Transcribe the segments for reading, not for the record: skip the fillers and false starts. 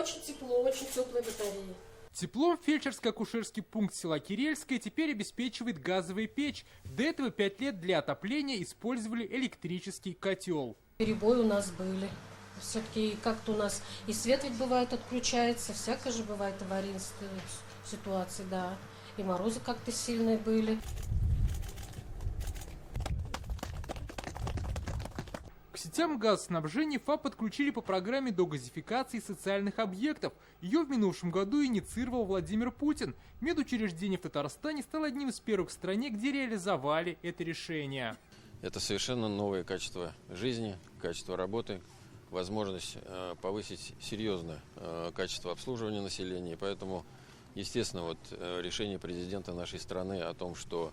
очень тепло, очень теплые батареи. Теплом фельдшерско-акушерский пункт села Кирельское теперь обеспечивает газовая печь. До этого 5 лет для отопления использовали электрический котел. Перебои у нас были. Все-таки как-то у нас и свет ведь бывает отключается, всякое же бывает аварийные ситуации, да. И морозы как-то сильные были. К сетям газоснабжения ФАП подключили по программе догазификации социальных объектов. Ее в минувшем году инициировал Владимир Путин. Медучреждение в Татарстане стало одним из первых в стране, где реализовали это решение. Это совершенно новое качество жизни, качество работы, возможность повысить серьезно качество обслуживания населения. Поэтому, естественно, решение президента нашей страны о том, что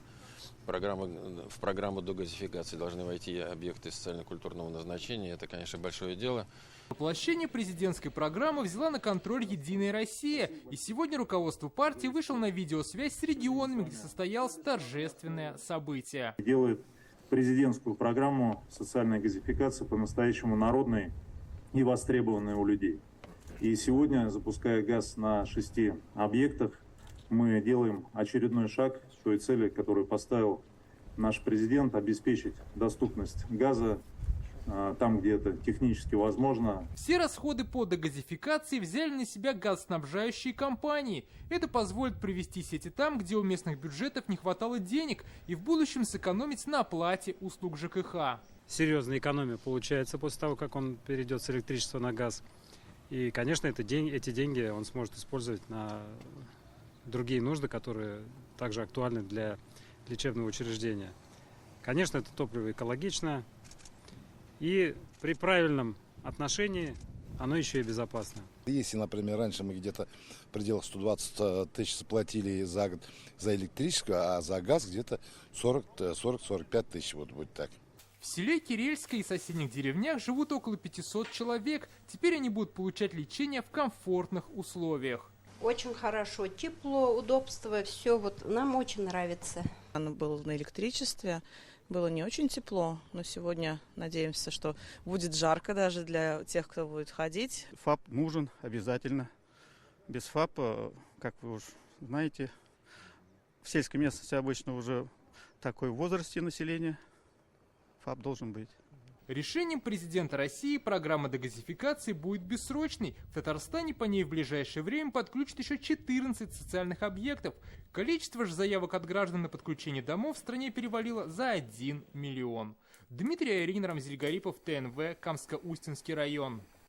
в программу догазификации должны войти объекты социально-культурного назначения, это, конечно, большое дело. Воплощение президентской программы взяла на контроль «Единая Россия». И сегодня руководство партии вышло на видеосвязь с регионами, где состоялось торжественное событие. Делает президентскую программу социальной газификации по-настоящему народной и востребованной у людей. И сегодня, запуская газ на 6 объектах, мы делаем очередной шаг к той цели, которую поставил наш президент, обеспечить доступность газа там, где это технически возможно. Все расходы по догазификации взяли на себя газоснабжающие компании. Это позволит привести сети там, где у местных бюджетов не хватало денег, и в будущем сэкономить на оплате услуг ЖКХ. Серьезная экономия получается после того, как он перейдет с электричества на газ. И, конечно, эти деньги он сможет использовать на другие нужды, которые также актуальны для лечебного учреждения. Конечно, это топливо экологично, и при правильном отношении оно еще и безопасно. Если, например, раньше мы где-то в пределах 120 тысяч заплатили за год за электричество, а за газ где-то 40-45 тысяч, вот будет так. В селе Кирельское и соседних деревнях живут около 500 человек. Теперь они будут получать лечение в комфортных условиях. Очень хорошо, тепло, удобство, все нам очень нравится. Оно было на электричестве, было не очень тепло, но сегодня надеемся, что будет жарко даже для тех, кто будет ходить. ФАП нужен обязательно. Без ФАПа, как вы уж знаете, в сельской местности обычно уже такой в возрасте населения, ФАП должен быть. Решением президента России программа дегазификации будет бессрочной. В Татарстане по ней в ближайшее время подключат еще 14 социальных объектов. Количество же заявок от граждан на подключение домов в стране перевалило за 1 миллион. Дмитрий Айрин, Рамзиль Гарипов, ТНВ, Камско-Устинский район.